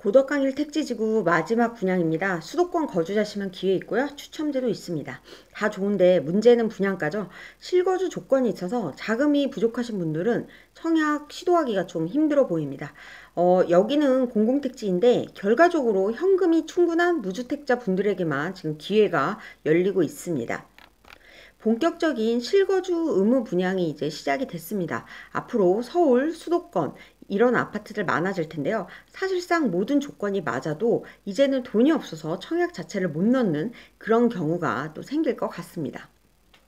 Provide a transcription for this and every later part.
고덕강일 택지지구 마지막 분양입니다. 수도권 거주자시면 기회 있고요. 추첨제도 있습니다. 다 좋은데 문제는 분양가죠. 실거주 조건이 있어서 자금이 부족하신 분들은 청약 시도하기가 좀 힘들어 보입니다. 여기는 공공택지인데 결과적으로 현금이 충분한 무주택자 분들에게만 지금 기회가 열리고 있습니다. 본격적인 실거주 의무 분양이 이제 시작이 됐습니다. 앞으로 서울, 수도권 이런 아파트들 많아질 텐데요. 사실상 모든 조건이 맞아도 이제는 돈이 없어서 청약 자체를 못 넣는 그런 경우가 또 생길 것 같습니다.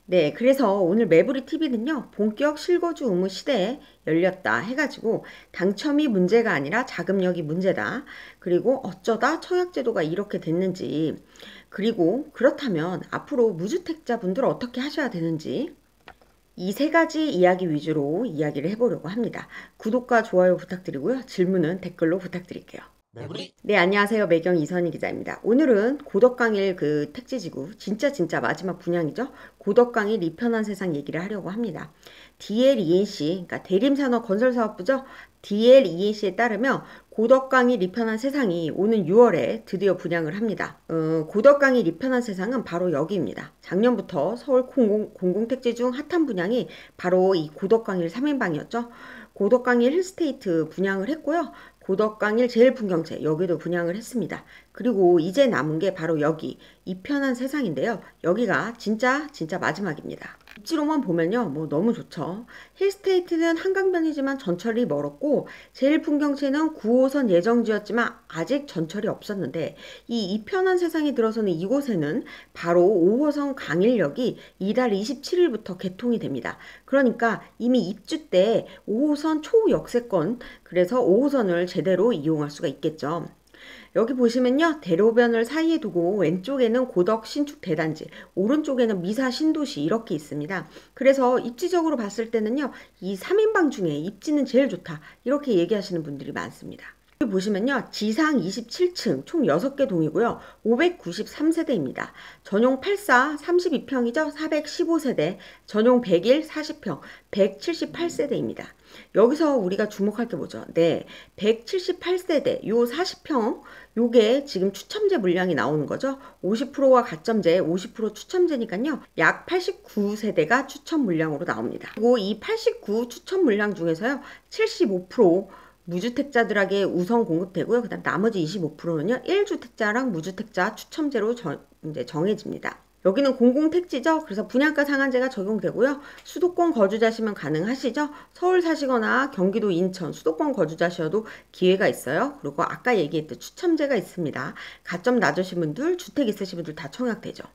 네, 그래서 오늘 매부리 TV는요, 본격 실거주 의무 시대에 열렸다 해가지고 당첨이 문제가 아니라 자금력이 문제다. 그리고 어쩌다 청약제도가 이렇게 됐는지, 그리고 그렇다면 앞으로 무주택자분들 어떻게 하셔야 되는지, 이 세 가지 이야기 위주로 이야기를 해보려고 합니다. 구독과 좋아요 부탁드리고요. 질문은 댓글로 부탁드릴게요. 네, 안녕하세요. 매경 이선희 기자입니다. 오늘은 고덕강일 그 택지지구 진짜 마지막 분양이죠. 고덕강일 이편한 세상 얘기를 하려고 합니다. DLENC, 그러니까 대림산업건설사업부죠. DLENC에 따르면 고덕강일 이편한 세상이 오는 6월에 드디어 분양을 합니다. 고덕강일 이편한 세상은 바로 여기입니다. 작년부터 서울 공공택지 중 핫한 분양이 바로 이 고덕강일 3인방이었죠. 고덕강일 힐스테이트 분양을 했고요. 고덕강일 제일풍경채 여기도 분양을 했습니다. 그리고 이제 남은 게 바로 여기 이편한 세상인데요. 여기가 진짜 마지막입니다. 입지로만 보면요, 뭐 너무 좋죠. 힐스테이트는 한강변이지만 전철이 멀었고 제일풍경채는 9호선 예정지였지만 아직 전철이 없었는데 이 이편한 세상이 들어서는 이곳에는 바로 5호선 강일역이 이달 27일부터 개통이 됩니다. 그러니까 이미 입주 때 5호선 초역세권, 그래서 5호선을 제대로 이용할 수가 있겠죠. 여기 보시면요, 대로변을 사이에 두고 왼쪽에는 고덕 신축 대단지, 오른쪽에는 미사 신도시 이렇게 있습니다. 그래서 입지적으로 봤을 때는요, 이 3인방 중에 입지는 제일 좋다 이렇게 얘기하시는 분들이 많습니다. 여기 보시면요, 지상 27층 총 6개 동이고요. 593세대입니다. 전용 84 32평이죠. 415세대, 전용 101 40평 178세대입니다. 여기서 우리가 주목할 게 뭐죠? 네, 178세대 요 40평 요게 지금 추첨제 물량이 나오는 거죠. 50%와 가점제 50% 추첨제니까요. 약 89세대가 추첨 물량으로 나옵니다. 그리고 이 89 추첨 물량 중에서요. 75% 무주택자들에게 우선 공급되고요. 그다음 나머지 25%는요. 1주택자랑 무주택자 추첨제로 이제 정해집니다. 여기는 공공택지죠. 그래서 분양가 상한제가 적용되고요. 수도권 거주자시면 가능하시죠. 서울 사시거나 경기도 인천 수도권 거주자셔도 기회가 있어요. 그리고 아까 얘기했던 추첨제가 있습니다. 가점 낮으신 분들, 주택 있으신 분들 다 청약되죠.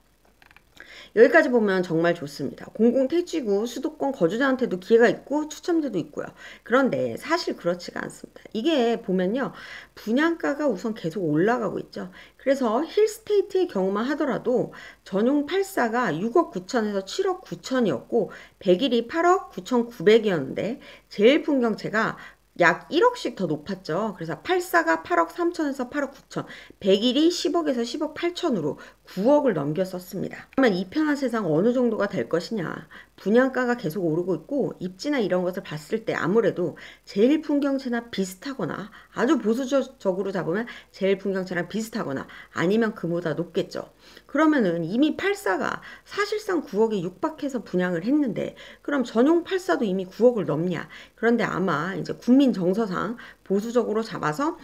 여기까지 보면 정말 좋습니다. 공공택지구 수도권 거주자한테도 기회가 있고 추첨제도 있고요. 그런데 사실 그렇지가 않습니다. 이게 보면요, 분양가가 우선 계속 올라가고 있죠. 그래서 힐스테이트의 경우만 하더라도 전용 84가 6억 9천에서 7억 9천이었고 101이 8억 9천9백이었는데 제일풍경채가 약 1억씩 더 높았죠. 그래서 84가 8억 3천에서 8억 9천, 101이 10억에서 10억 8천으로 9억을 넘겼었습니다. 그러면 이 편한 세상 어느 정도가 될 것이냐? 분양가가 계속 오르고 있고 입지나 이런 것을 봤을 때 아무래도 제일풍경채나 비슷하거나 아주 보수적으로 잡으면 제일풍경채랑 비슷하거나 아니면 그보다 높겠죠. 그러면은 이미 84가 사실상 9억에 육박해서 분양을 했는데 그럼 전용 84도 이미 9억을 넘냐? 그런데 아마 이제 국민 정서상 보수적으로 잡아서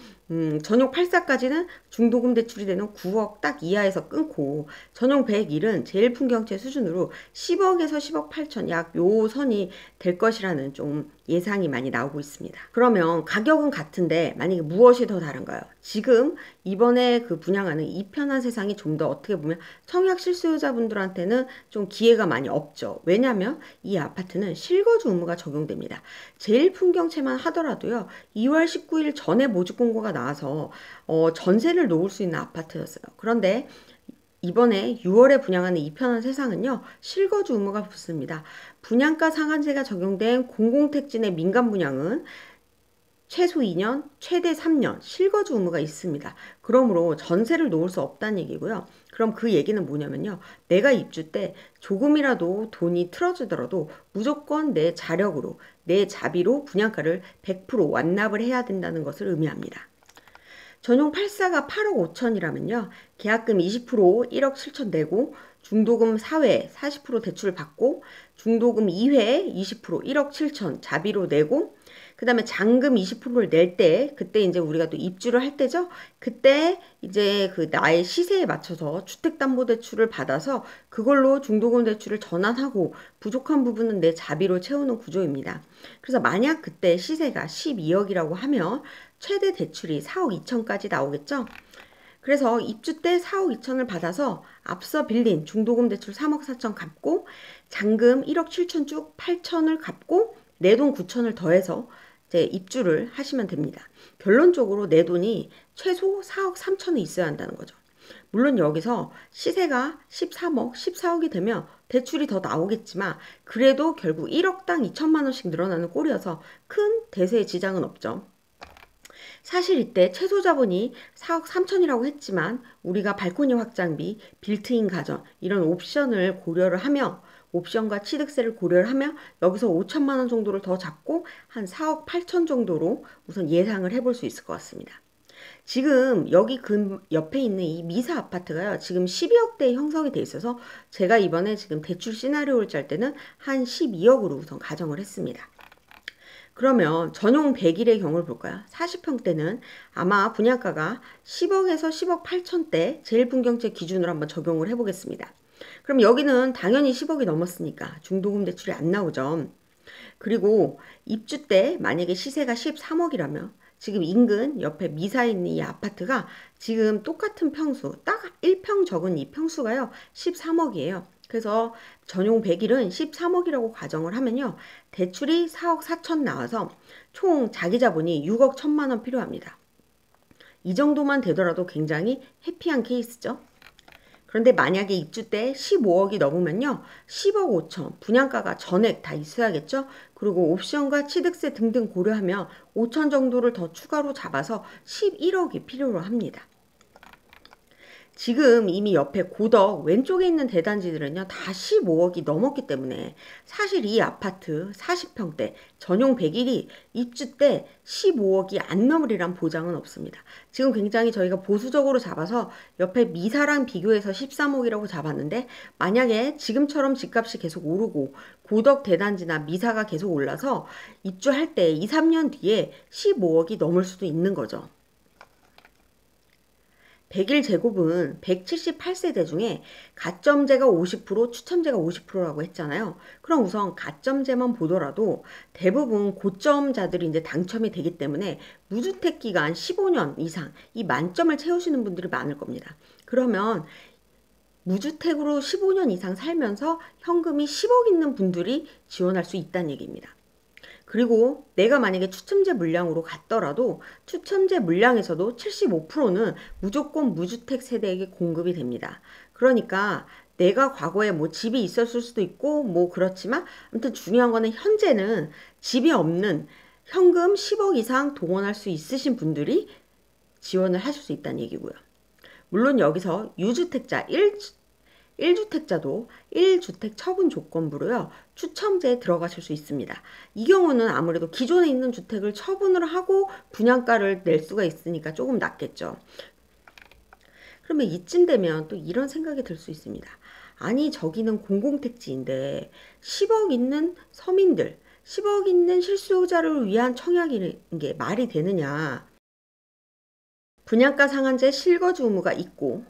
전용 84까지는 중도금 대출이 되는 9억 딱 이하에서 끊고 전용 101은 제일풍경채 수준으로 10억에서 10억 8천 약 요 선이 될 것이라는 좀 예상이 많이 나오고 있습니다. 그러면 가격은 같은데 만약에 무엇이 더 다른가요? 지금 이번에 그 분양하는 이편한 세상이 좀 더 어떻게 보면 청약 실수요자분들한테는 좀 기회가 많이 없죠. 왜냐하면 이 아파트는 실거주 의무가 적용됩니다. 제일풍경채만 하더라도요. 2월 19일 전에 모집 공고가 나와서 전세를 놓을 수 있는 아파트였어요. 그런데 이번에 6월에 분양하는 이편한 세상은요. 실거주 의무가 붙습니다. 분양가 상한제가 적용된 공공택지 내 민간 분양은 최소 2년, 최대 3년 실거주 의무가 있습니다. 그러므로 전세를 놓을 수 없다는 얘기고요. 그럼 그 얘기는 뭐냐면요. 내가 입주 때 조금이라도 돈이 틀어지더라도 무조건 내 자력으로, 내 자비로 분양가를 100% 완납을 해야 된다는 것을 의미합니다. 전용 84가 8억 5천이라면요. 계약금 20% 1억 7천 내고 중도금 4회 40% 대출을 받고 중도금 2회 20% 1억 7천 자비로 내고 그 다음에 잔금 20%를 낼 때 그때 이제 우리가 또 입주를 할 때죠. 그때 이제 그 나의 시세에 맞춰서 주택담보대출을 받아서 그걸로 중도금 대출을 전환하고 부족한 부분은 내 자비로 채우는 구조입니다. 그래서 만약 그때 시세가 12억이라고 하면 최대 대출이 4억 2천까지 나오겠죠. 그래서 입주 때 4억 2천을 받아서 앞서 빌린 중도금 대출 3억 4천 갚고 잔금 1억 7천 쭉 8천을 갚고 내 돈 9천을 더해서 이제 입주를 하시면 됩니다. 결론적으로 내 돈이 최소 4억 3천은 있어야 한다는 거죠. 물론 여기서 시세가 13억, 14억이 되면 대출이 더 나오겠지만 그래도 결국 1억당 2천만 원씩 늘어나는 꼴이어서 큰 대세의 지장은 없죠. 사실 이때 최소 자본이 4억 3천이라고 했지만 우리가 발코니 확장비, 빌트인 가전 이런 옵션을 고려를 하며 옵션과 취득세를 고려를 하며 여기서 5천만 원 정도를 더 잡고 한 4억 8천 정도로 우선 예상을 해볼 수 있을 것 같습니다. 지금 여기 그 옆에 있는 이 미사 아파트가요. 지금 12억대에 형성이 돼 있어서 제가 이번에 지금 대출 시나리오를 짤 때는 한 12억으로 우선 가정을 했습니다. 그러면 전용 100일의 경우를 볼까요? 40평대는 아마 분양가가 10억에서 10억 8천대 제일분경채 기준으로 한번 적용을 해보겠습니다. 그럼 여기는 당연히 10억이 넘었으니까 중도금 대출이 안 나오죠. 그리고 입주 때 만약에 시세가 13억이라면 지금 인근 옆에 미사에 있는 이 아파트가 지금 똑같은 평수 딱 1평 적은 이 평수가요 13억이에요. 그래서 전용 100일은 13억이라고 가정을 하면요. 대출이 4억 4천 나와서 총 자기 자본이 6억 1천만 원 필요합니다. 이 정도만 되더라도 굉장히 해피한 케이스죠. 그런데 만약에 입주 때 15억이 넘으면요. 10억 5천 분양가가 전액 다 있어야겠죠. 그리고 옵션과 취득세 등등 고려하면 5천 정도를 더 추가로 잡아서 11억이 필요로 합니다. 지금 이미 옆에 고덕 왼쪽에 있는 대단지들은요 다 15억이 넘었기 때문에 사실 이 아파트 40평대 전용 100일이 입주 때 15억이 안 넘으리란 보장은 없습니다. 지금 굉장히 저희가 보수적으로 잡아서 옆에 미사랑 비교해서 13억이라고 잡았는데 만약에 지금처럼 집값이 계속 오르고 고덕 대단지나 미사가 계속 올라서 입주할 때 2, 3년 뒤에 15억이 넘을 수도 있는 거죠. 100일 제곱은 178세대 중에 가점제가 50%, 추첨제가 50%라고 했잖아요. 그럼 우선 가점제만 보더라도 대부분 고점자들이 이제 당첨이 되기 때문에 무주택 기간 15년 이상 이 만점을 채우시는 분들이 많을 겁니다. 그러면 무주택으로 15년 이상 살면서 현금이 10억 있는 분들이 지원할 수 있다는 얘기입니다. 그리고 내가 만약에 추첨제 물량으로 갔더라도 추첨제 물량에서도 75%는 무조건 무주택 세대에게 공급이 됩니다. 그러니까 내가 과거에 뭐 집이 있었을 수도 있고 뭐 그렇지만 아무튼 중요한 거는 현재는 집이 없는 현금 10억 이상 동원할 수 있으신 분들이 지원을 하실 수 있다는 얘기고요. 물론 여기서 유주택자 1주택자도 1주택 처분 조건부로요. 추첨제에 들어가실 수 있습니다. 이 경우는 아무래도 기존에 있는 주택을 처분을 하고 분양가를 낼 수가 있으니까 조금 낫겠죠. 그러면 이쯤 되면 또 이런 생각이 들 수 있습니다. 아니 저기는 공공택지인데 10억 있는 서민들, 10억 있는 실수요자를 위한 청약인 게 말이 되느냐. 분양가 상한제 실거주 의무가 있고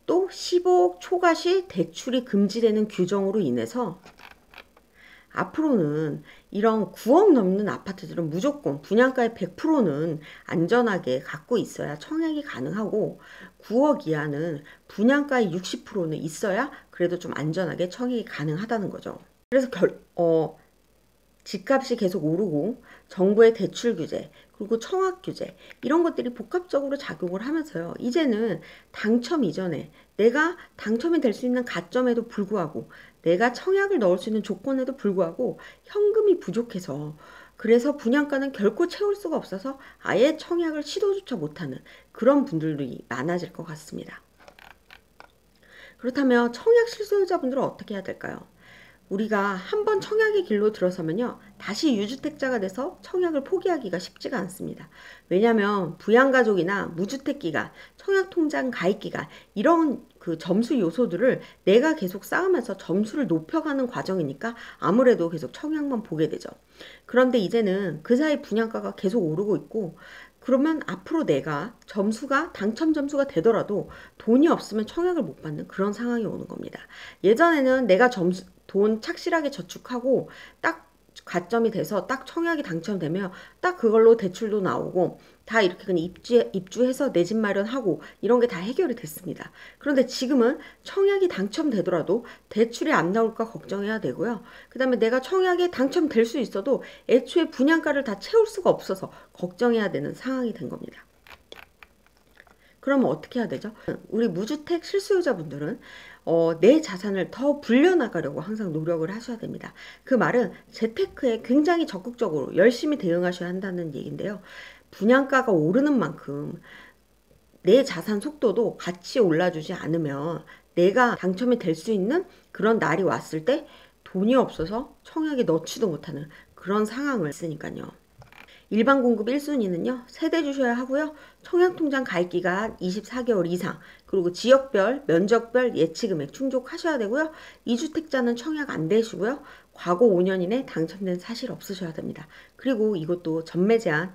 또 15억 초과시 대출이 금지되는 규정으로 인해서 앞으로는 이런 9억 넘는 아파트들은 무조건 분양가의 100%는 안전하게 갖고 있어야 청약이 가능하고 9억 이하는 분양가의 60%는 있어야 그래도 좀 안전하게 청약이 가능하다는 거죠. 그래서 집값이 계속 오르고 정부의 대출 규제 그리고 청약 규제 이런 것들이 복합적으로 작용을 하면서요. 이제는 당첨 이전에 내가 당첨이 될 수 있는 가점에도 불구하고 내가 청약을 넣을 수 있는 조건에도 불구하고 현금이 부족해서 그래서 분양가는 결코 채울 수가 없어서 아예 청약을 시도조차 못하는 그런 분들이 많아질 것 같습니다. 그렇다면 청약 실수요자분들은 어떻게 해야 될까요? 우리가 한번 청약의 길로 들어서면요. 다시 유주택자가 돼서 청약을 포기하기가 쉽지가 않습니다. 왜냐하면 부양가족이나 무주택기간, 청약통장 가입기간 이런 그 점수 요소들을 내가 계속 쌓으면서 점수를 높여가는 과정이니까 아무래도 계속 청약만 보게 되죠. 그런데 이제는 그 사이 분양가가 계속 오르고 있고, 그러면 앞으로 내가 점수가 당첨 점수가 되더라도 돈이 없으면 청약을 못 받는 그런 상황이 오는 겁니다. 예전에는 내가 돈 착실하게 저축하고 딱 가점이 돼서 딱 청약이 당첨되면 딱 그걸로 대출도 나오고 다 이렇게 그냥 입주해서 내 집 마련하고 이런 게 다 해결이 됐습니다. 그런데 지금은 청약이 당첨되더라도 대출이 안 나올까 걱정해야 되고요. 그 다음에 내가 청약에 당첨될 수 있어도 애초에 분양가를 다 채울 수가 없어서 걱정해야 되는 상황이 된 겁니다. 그러면 어떻게 해야 되죠? 우리 무주택 실수요자분들은 내 자산을 더 불려나가려고 항상 노력을 하셔야 됩니다. 그 말은 재테크에 굉장히 적극적으로 열심히 대응하셔야 한다는 얘기인데요. 분양가가 오르는 만큼 내 자산 속도도 같이 올라주지 않으면 내가 당첨이 될 수 있는 그런 날이 왔을 때 돈이 없어서 청약에 넣지도 못하는 그런 상황을 있으니까요. 일반 공급 1순위는요. 세대 주셔야 하고요. 청약통장 가입기간 24개월 이상, 그리고 지역별, 면적별 예치금액 충족하셔야 되고요. 2주택자는 청약 안 되시고요. 과거 5년 이내 당첨된 사실 없으셔야 됩니다. 그리고 이것도 전매 제한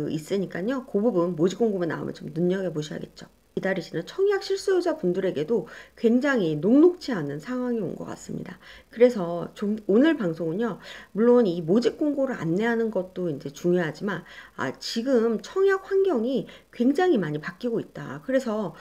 있으니까요. 그 부분 모집 공고에 나오면 좀 눈여겨보셔야겠죠. 기다리시는 청약 실수요자 분들에게도 굉장히 녹록치 않은 상황이 온 것 같습니다. 그래서 좀 오늘 방송은요, 물론 이 모집 공고를 안내하는 것도 이제 중요하지만, 지금 청약 환경이 굉장히 많이 바뀌고 있다. 그래서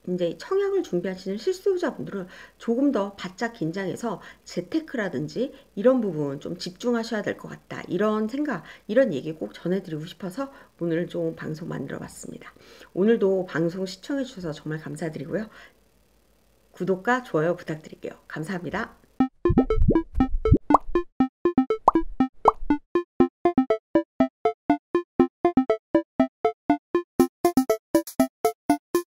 이제 청약을 준비하시는 실수요자분들은 조금 더 바짝 긴장해서 재테크라든지 이런 부분 좀 집중하셔야 될 것 같다. 이런 생각, 이런 얘기 꼭 전해드리고 싶어서 오늘 좀 방송 만들어 봤습니다. 오늘도 방송 시청해 주셔서 정말 감사드리고요. 구독과 좋아요 부탁드릴게요. 감사합니다.